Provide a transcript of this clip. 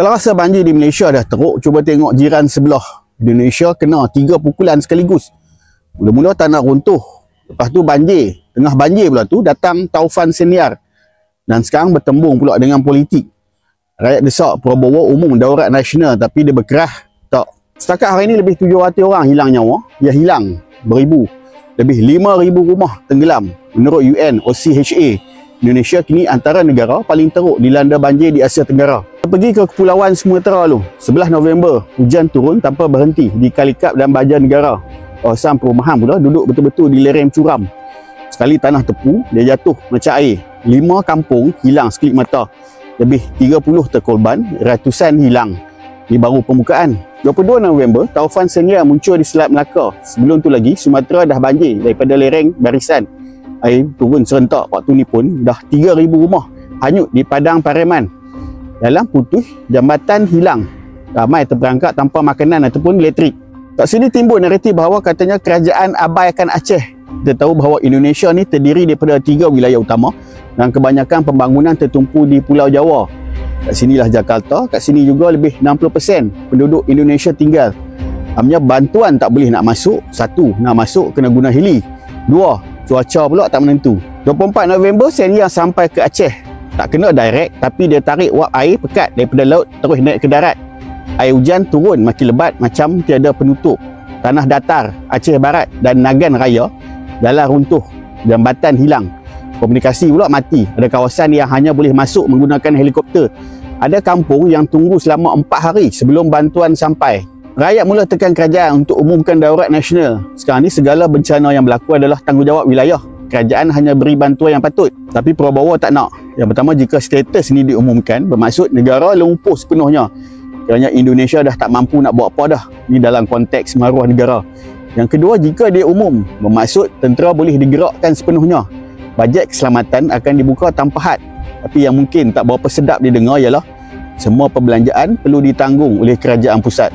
Kalau rasa banjir di Malaysia dah teruk, cuba tengok jiran sebelah. Indonesia kena 3 pukulan sekaligus. Mula-mula tanah runtuh, lepas tu banjir. Tengah banjir pula tu datang taufan senior. Dan sekarang bertembung pula dengan politik. Rakyat desak Prabowo umum daurat nasional, tapi dia berkerah tak. Setakat hari ini lebih 700 orang hilang nyawa. Dia hilang beribu. Lebih 5,000 rumah tenggelam. Menurut UN OCHA, Indonesia kini antara negara paling teruk dilanda banjir di Asia Tenggara. Pergi ke Kepulauan Sumatera lu. 11 November, hujan turun tanpa berhenti di Kalikap dan Banjarnegara. Kawasan perumahan pula duduk betul-betul di lereng curam. Sekali tanah tepu, dia jatuh macam air. 5 kampung hilang sekelip mata. Lebih 30 terkorban, ratusan hilang. Ini baru permukaan. 22 November, taufan senior muncul di Selat Melaka. Sebelum tu lagi, Sumatera dah banjir daripada lereng barisan. Air turun serentak. Waktu ni pun dah 3,000 rumah hanyut di Padang Pariaman. Dalam putus, jambatan hilang. Ramai terperangkap tanpa makanan ataupun elektrik. Kat sini timbul naratif bahawa katanya kerajaan abaikan Aceh. Kita tahu bahawa Indonesia ni terdiri daripada 3 wilayah utama dan kebanyakan pembangunan tertumpu di Pulau Jawa. Kat sinilah Jakarta, kat sini juga lebih 60% penduduk Indonesia tinggal. Amnya bantuan tak boleh nak masuk. 1, nak masuk kena guna heli. 2, cuaca pula tak menentu. 24 November senior sampai ke Aceh. Tak kena direct, tapi dia tarik wap air pekat daripada laut terus naik ke darat. Air hujan turun makin lebat macam tiada penutup. Tanah datar Aceh Barat dan Nagan Raya jalan runtuh, jambatan hilang. Komunikasi pula mati. Ada kawasan yang hanya boleh masuk menggunakan helikopter. Ada kampung yang tunggu selama 4 hari sebelum bantuan sampai. Rakyat mula tekan kerajaan untuk umumkan daurat nasional. Sekarang ni segala bencana yang berlaku adalah tanggungjawab wilayah. Kerajaan hanya beri bantuan yang patut. Tapi Prabowo tak nak. Yang pertama, jika status ni diumumkan, bermaksud negara lumpuh sepenuhnya. Kerana Indonesia dah tak mampu nak buat apa dah. Ini dalam konteks maruah negara. Yang kedua, jika dia umum, bermaksud tentera boleh digerakkan sepenuhnya. Bajet keselamatan akan dibuka tanpa had. Tapi yang mungkin tak berapa sedap didengar ialah semua perbelanjaan perlu ditanggung oleh kerajaan pusat.